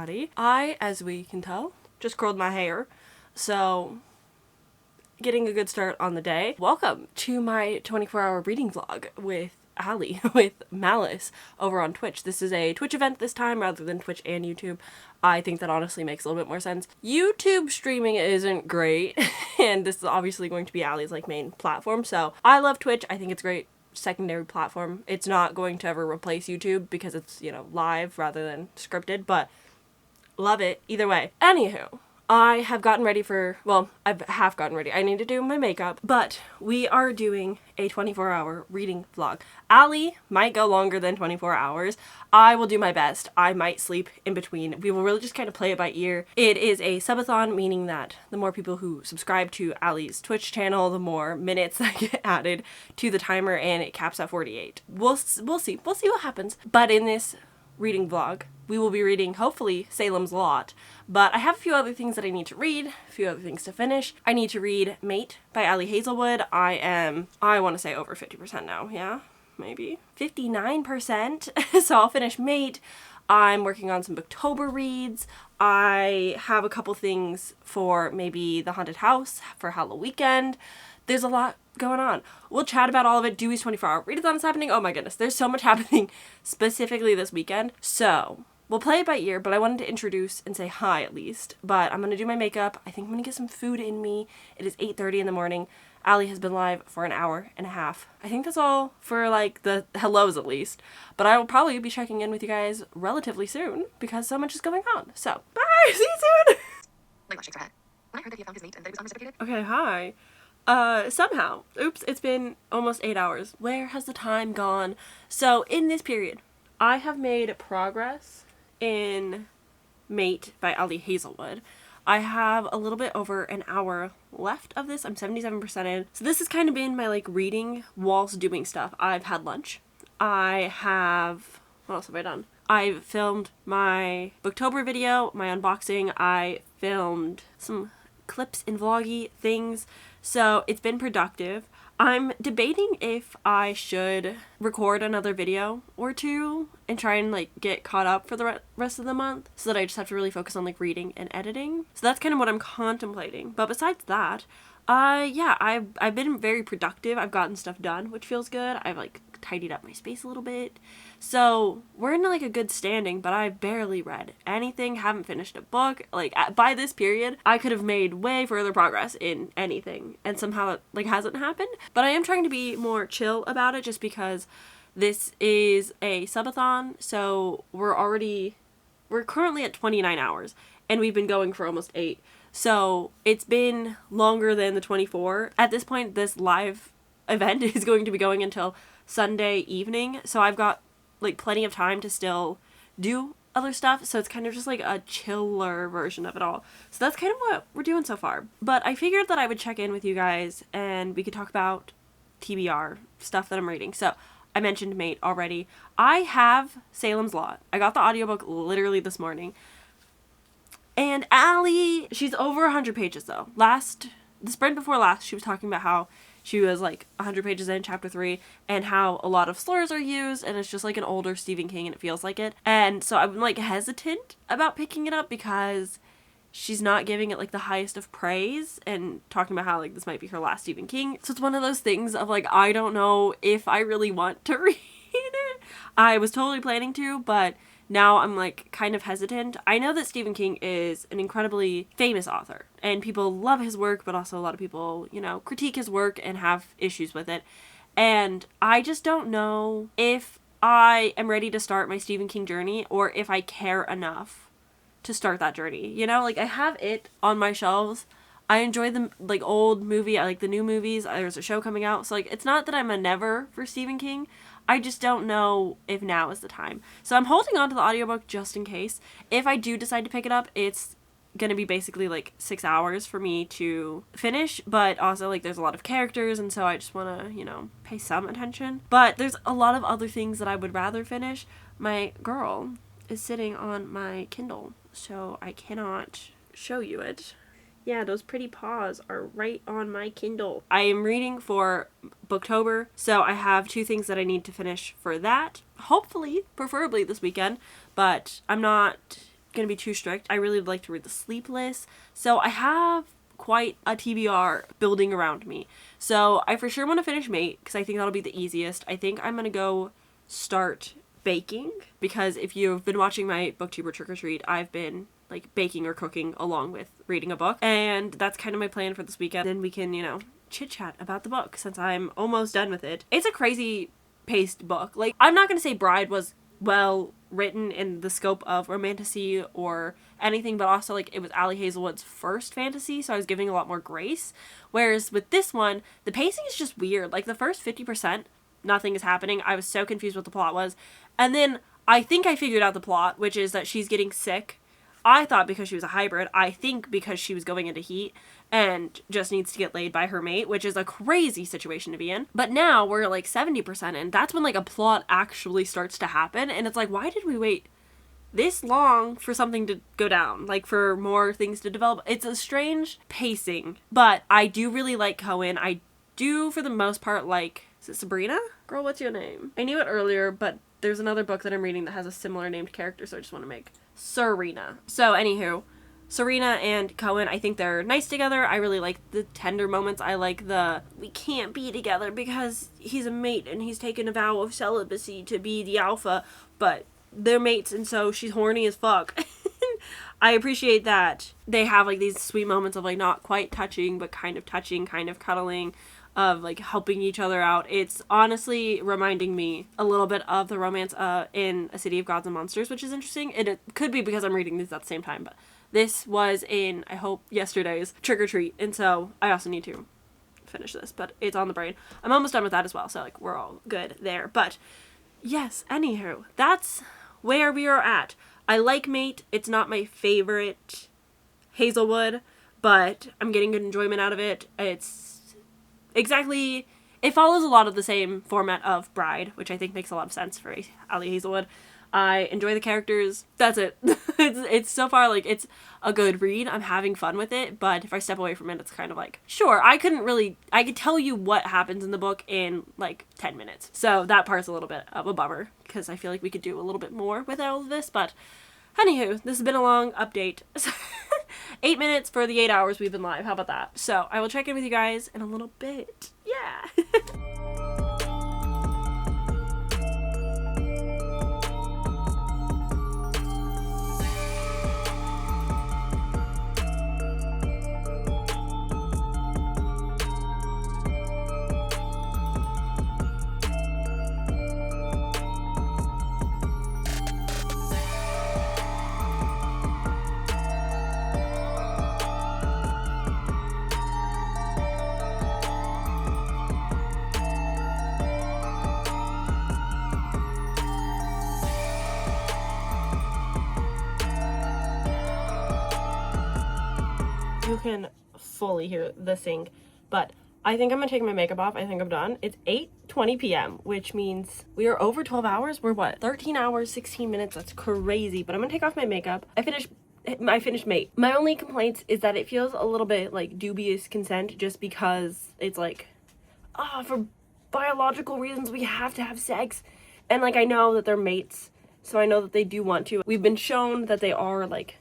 everybody. I, as we can tell, just curled my hair, so getting a good start on the day. Welcome to my 24-hour reading vlog with Allie, with Malice, over on Twitch. This is a Twitch event this time rather than Twitch and YouTube. I think that honestly makes a little bit more sense. YouTube streaming isn't great, and this is obviously going to be Allie's main platform, so I love Twitch. I think it's great secondary platform. It's not going to ever replace YouTube because it's, live rather than scripted, but love it either way. Anywho, I have gotten ready for, well, I've half gotten ready. I need to do my makeup, but we are doing a 24-hour reading vlog. Allie might go longer than 24 hours. I will do my best. I might sleep in between. We will really just kind of play it by ear. It is a subathon, meaning that the more people who subscribe to Allie's Twitch channel, the more minutes that get added to the timer, and it caps at 48. We'll see. We'll see what happens. But in this reading vlog, we will be reading, hopefully, Salem's Lot, but I have a few other things that I need to read, a few other things to finish. I need to read Mate by Ali Hazelwood. I want to say over 50% now, yeah? Maybe 59%, so I'll finish Mate. I'm working on some Booktober reads. I have a couple things for maybe the haunted house for Halloween weekend. There's a lot going on. We'll chat about all of it. Dewey's 24-hour readathon is happening. Oh my goodness, there's so much happening specifically this weekend. So we'll play it by ear, but I wanted to introduce and say hi at least. But I'm going to do my makeup. I think I'm going to get some food in me. It is 8:30 in the morning. Allie has been live for an hour and a half. I think that's all for the hellos at least. But I will probably be checking in with you guys relatively soon because so much is going on. So bye, see you soon. My gosh, shakes her head. When I heard that he had found his mate and that it was unreciprocated. Okay, hi. Somehow, oops, it's been almost 8 hours. Where has the time gone? So in this period, I have made progress in Mate by Ali Hazelwood. I have a little bit over an hour left of this. I'm 77% in. So this has kind of been my reading whilst doing stuff. I've had lunch. What else have I done? I've filmed my Booktober video, my unboxing. I filmed some clips and vloggy things. So it's been productive. I'm debating if I should record another video or two and try and get caught up for the rest of the month so that I just have to really focus on reading and editing. So that's kind of what I'm contemplating. But besides that, I've been very productive. I've gotten stuff done, which feels good. I've tidied up my space a little bit. So we're in a good standing, but I've barely read anything, haven't finished a book. By this period, I could have made way further progress in anything, and somehow it hasn't happened. But I am trying to be more chill about it just because this is a subathon, so we're currently at 29 hours, and we've been going for almost 8. So it's been longer than the 24. At this point, this live event is going to be going until Sunday evening, so I've got plenty of time to still do other stuff, so it's kind of just a chiller version of it all. So that's kind of what we're doing so far. But I figured that I would check in with you guys and we could talk about TBR stuff that I'm reading. So I mentioned Mate already. I have Salem's Lot. I got the audiobook literally this morning. And Allie, she's over 100 pages though. The sprint before last, she was talking about how she was 100 pages in chapter 3 and how a lot of slurs are used and it's just an older Stephen King and it feels like it. And so I'm hesitant about picking it up because she's not giving it the highest of praise and talking about how this might be her last Stephen King. So it's one of those things of I don't know if I really want to read it. I was totally planning to, but now I'm kind of hesitant. I know that Stephen King is an incredibly famous author and people love his work, but also a lot of people, critique his work and have issues with it. And I just don't know if I am ready to start my Stephen King journey or if I care enough to start that journey. I have it on my shelves. I enjoy the old movie. I like the new movies. There's a show coming out. So it's not that I'm a never for Stephen King. I just don't know if now is the time. So I'm holding on to the audiobook just in case. If I do decide to pick it up, it's gonna be basically 6 hours for me to finish, but also there's a lot of characters and so I just want to, pay some attention. But there's a lot of other things that I would rather finish. My girl is sitting on my Kindle, so I cannot show you it. Yeah, those pretty paws are right on my Kindle. I am reading for Booktober, so I have 2 things that I need to finish for that. Hopefully, preferably this weekend, but I'm not going to be too strict. I really would like to read The Sleepless. So I have quite a TBR building around me. So I for sure want to finish Mate because I think that'll be the easiest. I think I'm going to go start baking because if you've been watching my booktuber trick or treat, I've been like baking or cooking along with reading a book, and that's kind of my plan for this weekend. Then we can, you know, chit chat about the book since I'm almost done with it. It's a crazy paced book. Like, I'm not gonna say Bride was well written in the scope of romantasy or anything, but also like it was Ali Hazelwood's first fantasy, so I was giving a lot more grace. Whereas with this one, the pacing is just weird. Like the first 50%, nothing is happening. I was so confused what the plot was. And then I think I figured out the plot, which is that she's getting sick. I thought because she was a hybrid. I think because she was going into heat and just needs to get laid by her mate, which is a crazy situation to be in. But now we're like 70% in. That's when like a plot actually starts to happen. And it's like, why did we wait this long for something to go down? Like for more things to develop? It's a strange pacing. But I do really like Cohen. I do for the most part like... Is it Sabrina? Girl, what's your name? I knew it earlier, but there's another book that I'm reading that has a similar named character, so I just want to make Serena. So, anywho, Serena and Cohen, I think they're nice together. I really like the tender moments. I like the, we can't be together because he's a mate and he's taken a vow of celibacy to be the alpha, but they're mates and so she's horny as fuck. I appreciate that they have like these sweet moments of like not quite touching, but kind of touching, kind of cuddling, of like helping each other out. It's honestly reminding me a little bit of the romance in A City of Gods and Monsters, which is interesting. And it could be because I'm reading these at the same time, but this was in, I hope, yesterday's Trick or Treat, and so I also need to finish this, but it's on the brain. I'm almost done with that as well, so like we're all good there. But yes, anywho, that's where we are at. I like Mate. It's not my favorite Hazelwood, but I'm getting good enjoyment out of it. It's exactly, it follows a lot of the same format of Bride, which I think makes a lot of sense for Ali Hazelwood. I enjoy the characters. That's it. It's so far like it's a good read. I'm having fun with it, but if I step away from it, it's kind of like, sure, I could tell you what happens in the book in like 10 minutes. So that part's a little bit of a bummer because I feel like we could do a little bit more with all of this, but anywho, this has been a long update. 8 minutes for the 8 hours we've been live. How about that? So I will check in with you guys in a little bit. Yeah. You can fully hear the sink, but I think I'm gonna take my makeup off. I think I'm done. It's 8:20 p.m., which means we are over 12 hours. We're what? 13 hours, 16 minutes. That's crazy. But I'm gonna take off my makeup. I finished Mate. My only complaint is that it feels a little bit like dubious consent just because it's like, for biological reasons we have to have sex. And like I know that they're mates, so I know that they do want to. We've been shown that they are like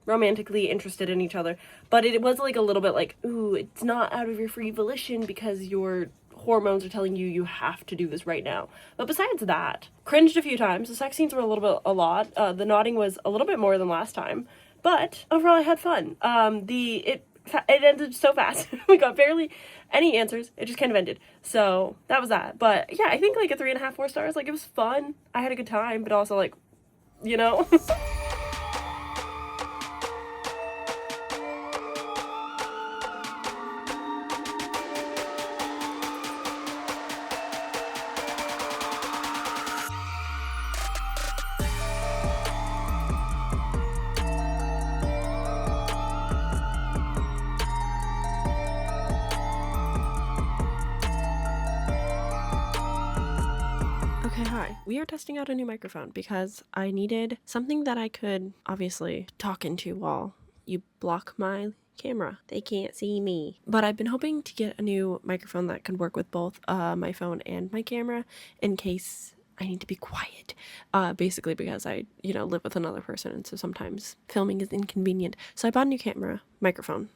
romantically interested in each other, but it was like a little bit like, ooh, it's not out of your free volition because your hormones are telling you you have to do this right now. But besides that, cringed a few times. The sex scenes were a lot. The nodding was a little bit more than last time, but overall I had fun. It ended so fast. We got barely any answers. It just kind of ended. So that was that. But yeah, I think like a 3.5, 4 stars. Like it was fun. I had a good time, but also like, you know. Okay, hi. We are testing out a new microphone because I needed something that I could obviously talk into while you block my camera. They can't see me. But I've been hoping to get a new microphone that could work with both my phone and my camera in case I need to be quiet, basically because I, live with another person, and so sometimes filming is inconvenient. So I bought a new microphone.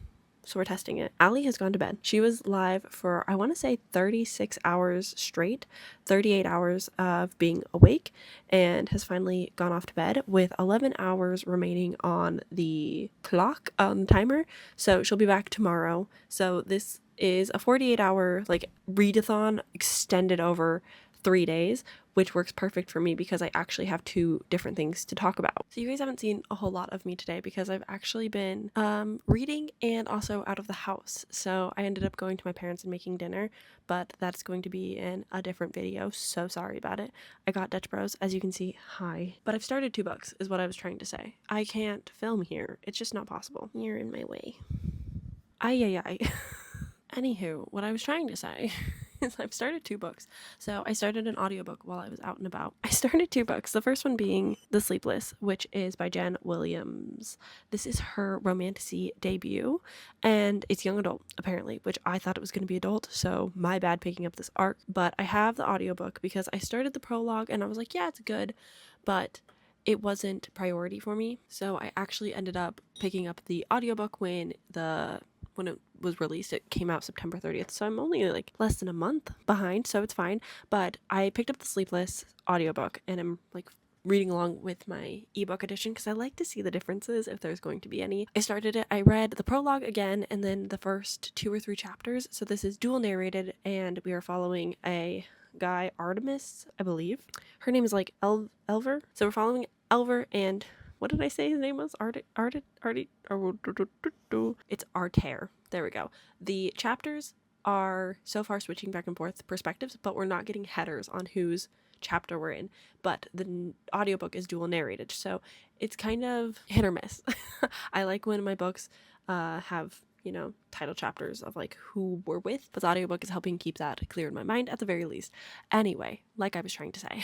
So we're testing it. Allie has gone to bed. She was live for, I want to say 36 hours straight, 38 hours of being awake, and has finally gone off to bed with 11 hours remaining on the clock, on the timer. So she'll be back tomorrow. So this is a 48-hour like readathon extended over 3 days, which works perfect for me because I actually have 2 different things to talk about. So you guys haven't seen a whole lot of me today because I've actually been reading and also out of the house. So I ended up going to my parents and making dinner, but that's going to be in a different video. So sorry about it. I got Dutch Bros, as you can see. Hi. But I've started 2 books is what I was trying to say. I can't film here. It's just not possible. You're in my way. Ay. Anywho, what I was trying to say is I've started 2 books. So I started an audiobook while I was out and about. I started 2 books. The first one being The Sleepless, which is by Jen Williams. This is her romantasy debut, and it's young adult, apparently, which I thought it was going to be adult, so my bad picking up this arc. But I have the audiobook because I started the prologue and I was like, yeah, it's good, but it wasn't priority for me. So I actually ended up picking up the audiobook when it was released. It came out September 30th, so I'm only like less than a month behind, so it's fine. But I picked up the Sleepless audiobook and I'm like reading along with my ebook edition because I like to see the differences if there's going to be any. I started it, I read the prologue again and then the first 2 or 3 chapters. So this is dual narrated and we are following a guy, Artemis, I believe. Her name is like Elver. So we're following Elver and what did I say his name was? It's Artair. There we go. The chapters are so far switching back and forth perspectives, but we're not getting headers on whose chapter we're in. But the audiobook is dual narrated, so it's kind of hit or miss. I like when my books have title chapters of like who we're with, but the audiobook is helping keep that clear in my mind at the very least. Anyway, like I was trying to say,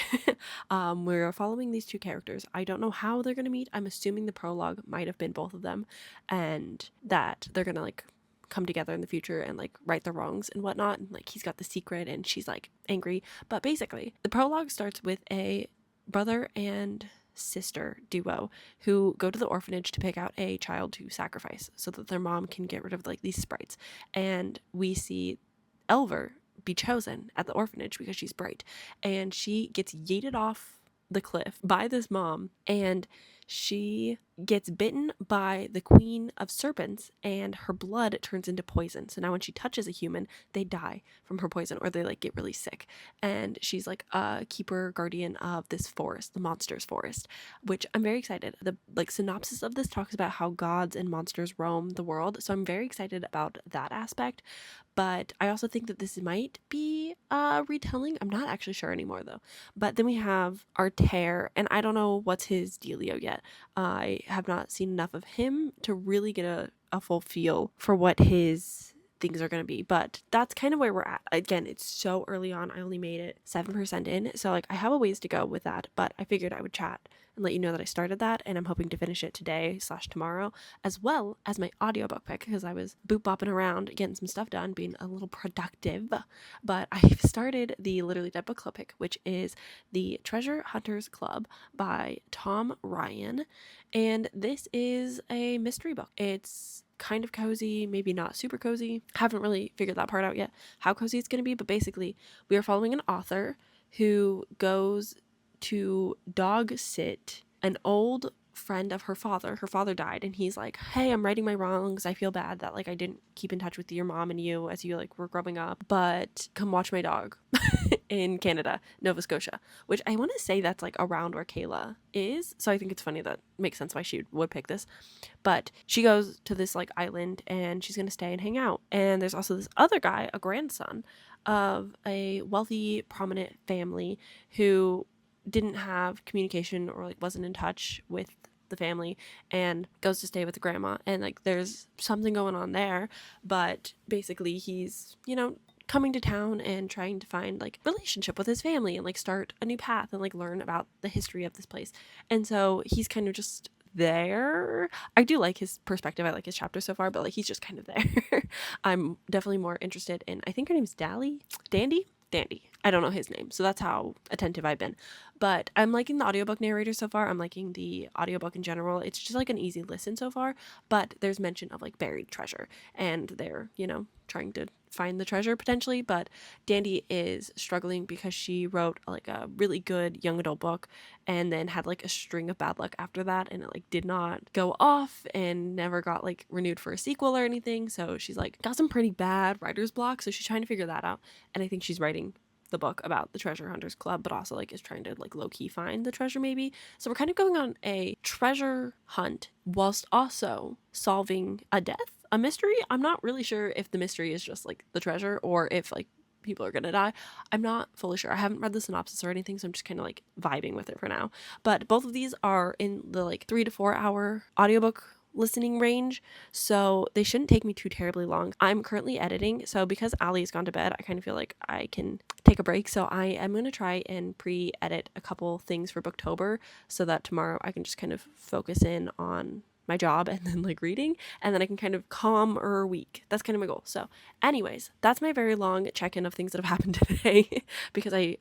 we're following these 2 characters. I don't know how they're going to meet. I'm assuming the prologue might have been both of them and that they're going to like come together in the future and like right the wrongs and whatnot. And like he's got the secret and she's like angry. But basically, the prologue starts with a brother and sister duo who go to the orphanage to pick out a child to sacrifice so that their mom can get rid of like these sprites. And we see Elver be chosen at the orphanage because she's bright, and she gets yeeted off the cliff by this mom, and she gets bitten by the queen of serpents and her blood turns into poison. So now when she touches a human, they die from her poison or they like get really sick. And she's like a keeper guardian of this forest, the monsters forest, which I'm very excited. The like synopsis of this talks about how gods and monsters roam the world. So I'm very excited about that aspect. But I also think that this might be a retelling. I'm not actually sure anymore though. But then we have Artair, and I don't know what's his dealio yet. I have not seen enough of him to really get a full feel for what his things are going to be, but that's kind of where we're at. Again, it's so early on. I only made it 7% in, so like I have a ways to go with that, but I figured I would chat and let you know that I started that, and I'm hoping to finish it today/tomorrow, as well as my audiobook pick, because I was boop-bopping around getting some stuff done, being a little productive. But I've started the Literally Dead book club pick, which is the Treasure Hunters Club by Tom Ryan, and this is a mystery book. It's kind of cozy, maybe not super cozy. Haven't really figured that part out yet, how cozy it's going to be, but basically we are following an author who goes to dog sit an old friend of her father. Her father died, and he's like, hey, I'm righting my wrongs. I feel bad that like I didn't keep in touch with your mom and you as you like were growing up, but come watch my dog in Canada, Nova Scotia, which I want to say that's like around where Kayla is. So I think it's funny, that makes sense why she would pick this. But she goes to this like island and she's going to stay and hang out. And there's also this other guy, a grandson of a wealthy, prominent family who didn't have communication or like wasn't in touch with the family and goes to stay with the grandma, and like there's something going on there, but basically he's coming to town and trying to find like relationship with his family and like start a new path and like learn about the history of this place. And so he's kind of just there. I do like his perspective. I like his chapter so far, but like he's just kind of there. I'm definitely more interested in, I think her name's Dandy. Dandy. I don't know his name, so that's how attentive I've been. But I'm liking the audiobook narrator so far. I'm liking the audiobook in general. It's just like an easy listen so far, but there's mention of like buried treasure, and they're, trying to find the treasure potentially, but Dandy is struggling because she wrote like a really good young adult book and then had like a string of bad luck after that, and it like did not go off and never got like renewed for a sequel or anything. So she's like got some pretty bad writer's block, so she's trying to figure that out. And I think she's writing the book about the treasure hunters club, but also like is trying to like low-key find the treasure maybe. So we're kind of going on a treasure hunt whilst also solving a mystery. I'm not really sure if the mystery is just like the treasure or if like people are gonna die. I'm not fully sure. I haven't read the synopsis or anything, so I'm just kind of like vibing with it for now. But both of these are in the like 3 to 4 hour audiobook listening range, so they shouldn't take me too terribly long. I'm currently editing, so because Allie's gone to bed, I kind of feel like I can take a break. So I am going to try and pre-edit a couple things for Booktober so that tomorrow I can just kind of focus in on my job and then like reading, and then I can kind of calmer week. That's kind of my goal. So anyways, that's my very long check-in of things that have happened today because I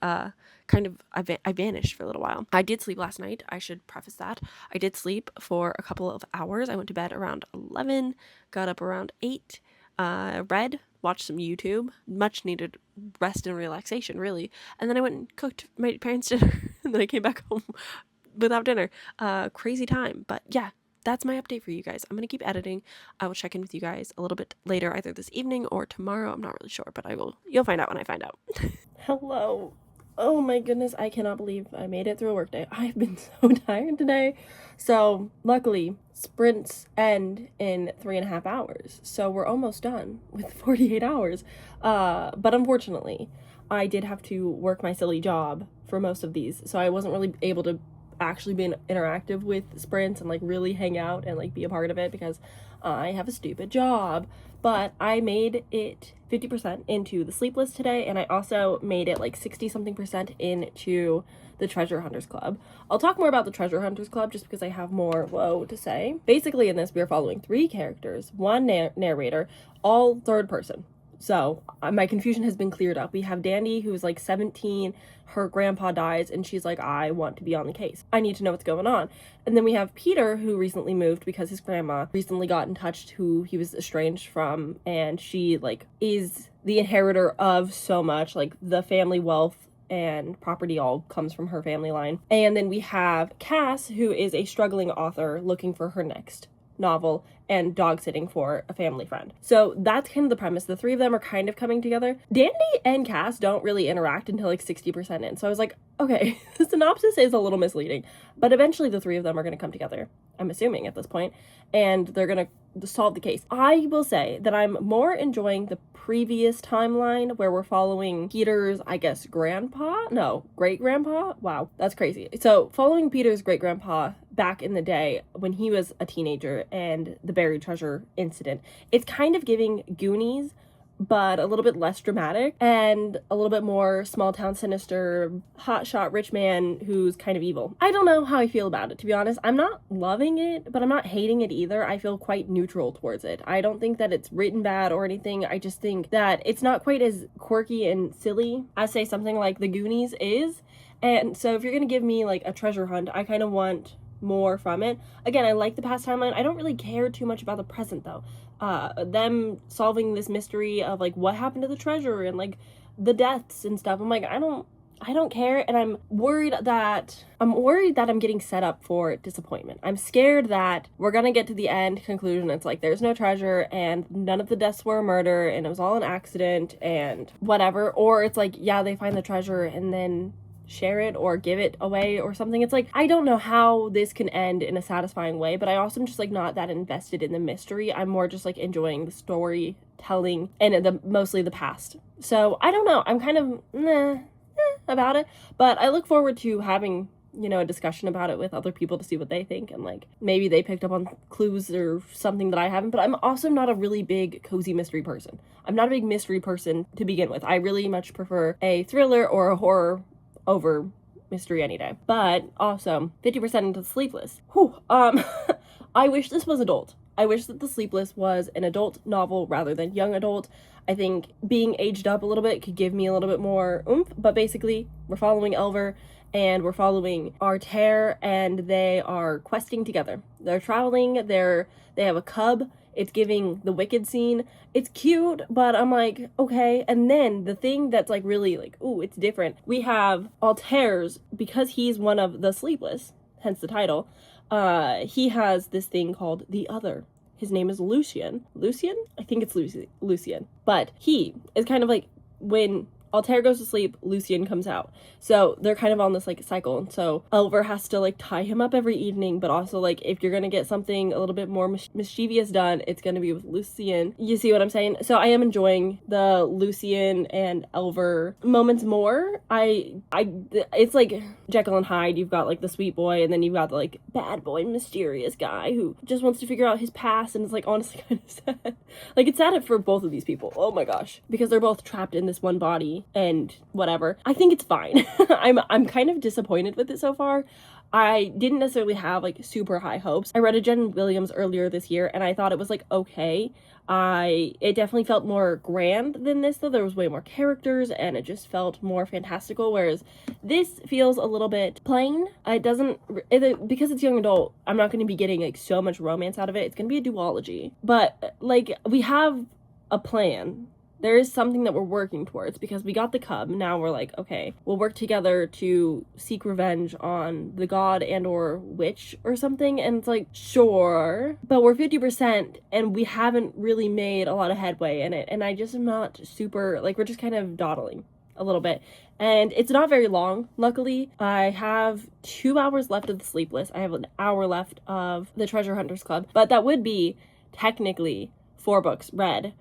vanished for a little while. I did sleep last night. I should preface that. I did sleep for a couple of hours. I went to bed around 11, got up around 8, read, watched some YouTube, much needed rest and relaxation really. And then I went and cooked my parents' dinner and then I came back home without dinner. Crazy time. But yeah, that's my update for you guys. I'm going to keep editing. I will check in with you guys a little bit later, either this evening or tomorrow. I'm not really sure, but you'll find out when I find out. Hello. Oh my goodness, I cannot believe I made it through a workday. I've been so tired today. So luckily, sprints end in 3.5 hours. So we're almost done with 48 hours. But unfortunately, I did have to work my silly job for most of these. So I wasn't really able to actually be interactive with sprints and like really hang out and like be a part of it because I have a stupid job. But I made it 50% into the sleep list today, and I also made it like 60 something percent into the Treasure Hunters Club. I'll talk more about the Treasure Hunters Club just because I have more to say. Basically in this we are following 3 characters, 1 narrator, all third person. So my confusion has been cleared up. We have Dandy, who's like 17, her grandpa dies, and she's like, I want to be on the case. I need to know what's going on. And then we have Peter, who recently moved because his grandma recently got in touch, who he was estranged from, and she like is the inheritor of so much, like the family wealth and property all comes from her family line. And then we have Cass, who is a struggling author looking for her next novel and dog sitting for a family friend. So that's kind of the premise. The 3 of them are kind of coming together. Dandy and Cass don't really interact until like 60% in. So I was like, okay, the synopsis is a little misleading, but eventually the 3 of them are going to come together, I'm assuming at this point, and they're going to solve the case. I will say that I'm more enjoying the previous timeline where we're following Peter's, I guess, great-grandpa? Wow, that's crazy. So following Peter's great-grandpa back in the day when he was a teenager and the buried treasure incident. It's kind of giving Goonies, but a little bit less dramatic and a little bit more small town sinister, hotshot rich man who's kind of evil. I don't know how I feel about it, to be honest. I'm not loving it, but I'm not hating it either. I feel quite neutral towards it. I don't think that it's written bad or anything. I just think that it's not quite as quirky and silly as, say, something like The Goonies is. And so if you're gonna give me like a treasure hunt, I kind of want more from it. Again, I like the past timeline. I don't really care too much about the present though. Them solving this mystery of like what happened to the treasure and like the deaths and stuff. I'm like, I don't care, and I'm worried that I'm getting set up for disappointment. I'm scared that we're gonna get to the end conclusion. It's like there's no treasure and none of the deaths were a murder and it was all an accident and whatever. Or it's like, yeah, they find the treasure and then share it or give it away or something. It's like, I don't know how this can end in a satisfying way, but I also am just like not that invested in the mystery. I'm more just like enjoying the storytelling and mostly the past. So I don't know. I'm kind of about it, but I look forward to having a discussion about it with other people to see what they think, and like maybe they picked up on clues or something that I haven't. But I'm also not a really big cozy mystery person. I'm not a big mystery person to begin with. I really much prefer a thriller or a horror over mystery any day. But also 50% into the sleepless. I wish this was adult. I wish that The Sleepless was an adult novel rather than young adult. I think being aged up a little bit could give me a little bit more oomph, but basically we're following Elver and we're following Artair, and they are questing together. They're traveling, they have a cub. It's giving the Wicked scene. It's cute, but I'm like, okay. And then the thing that's like really like, ooh, it's different. We have Altair's, because he's one of the Sleepless, hence the title, he has this thing called the Other. His name is Lucian. Lucian? I think it's Lucian. But he is kind of like, when Altair goes to sleep, Lucian comes out. So they're kind of on this like cycle. So Elver has to like tie him up every evening, but also like if you're gonna get something a little bit more mischievous done, it's gonna be with Lucian. You see what I'm saying? So I am enjoying the Lucian and Elver moments more. It's like Jekyll and Hyde. You've got like the sweet boy, and then you've got the like bad boy mysterious guy who just wants to figure out his past, and it's like honestly kind of sad. Like it's sad for both of these people. Oh my gosh. Because they're both trapped in this one body and whatever. I think it's fine. I'm kind of disappointed with it so far. I didn't necessarily have like super high hopes. I read a Jen Williams earlier this year and I thought it was like okay. It definitely felt more grand than this though. There was way more characters and it just felt more fantastical, whereas this feels a little bit plain. Because it's young adult, I'm not going to be getting like so much romance out of it. It's going to be a duology. But like we have a plan. There is something that we're working towards because we got the cub. Now we're like, okay, we'll work together to seek revenge on the god and or witch or something. And it's like, sure, but we're 50% and we haven't really made a lot of headway in it. And I just am not super, like, we're just kind of dawdling a little bit. And it's not very long, luckily. I have 2 hours left of The Sleepless. I have an hour left of the Treasure Hunters Club. But that would be technically 4 books read.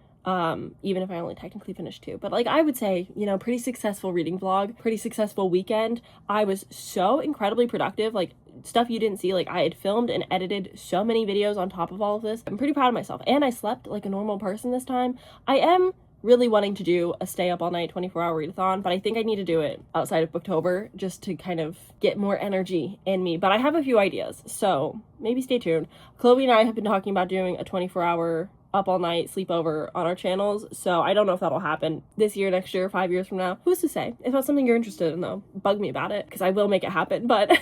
Even if I only technically finished 2. But like I would say, you know, pretty successful reading vlog, pretty successful weekend. I was so incredibly productive, like stuff you didn't see. Like I had filmed and edited so many videos on top of all of this. I'm pretty proud of myself. And I slept like a normal person this time. I am really wanting to do a stay up all night 24-hour readathon, but I think I need to do it outside of Booktober just to kind of get more energy in me. But I have a few ideas, so maybe stay tuned. Chloe and I have been talking about doing a 24-hour up all night sleepover on our channels, so I don't know if that'll happen this year, next year, 5 years from now. Who's to say? If that's something you're interested in though, bug me about it because I will make it happen. But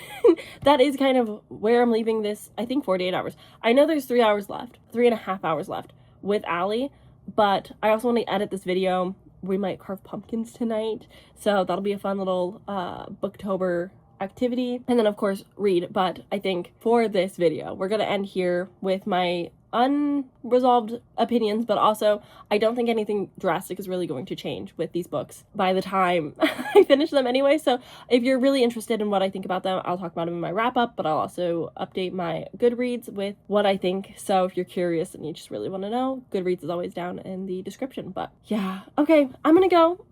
that is kind of where I'm leaving this. I think 48 hours. I know there's 3 hours left, 3.5 hours left with Allie, but I also want to edit this video. We might carve pumpkins tonight, so that'll be a fun little Booktober activity, and then of course read. But I think for this video we're gonna end here with my unresolved opinions, but also I don't think anything drastic is really going to change with these books by the time I finish them anyway. So if you're really interested in what I think about them, I'll talk about them in my wrap up, but I'll also update my Goodreads with what I think. So if you're curious and you just really want to know, Goodreads is always down in the description. But yeah, okay, I'm gonna go.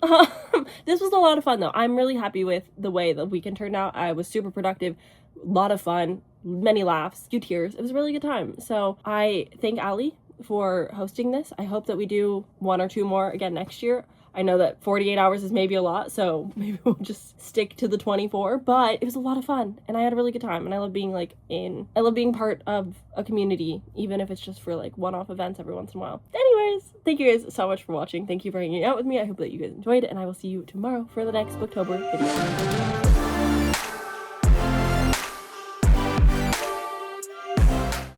This was a lot of fun though. I'm really happy with the way the weekend turned out. I was super productive, a lot of fun, many laughs, few tears. It was a really good time. So I thank Allie for hosting this. I hope that we do 1 or 2 more again next year. I know that 48 hours is maybe a lot, so maybe we'll just stick to the 24, but it was a lot of fun and I had a really good time, and I love being part of a community, even if it's just for like one-off events every once in a while. Anyways, thank you guys so much for watching. Thank you for hanging out with me. I hope that you guys enjoyed it, and I will see you tomorrow for the next Booktober video.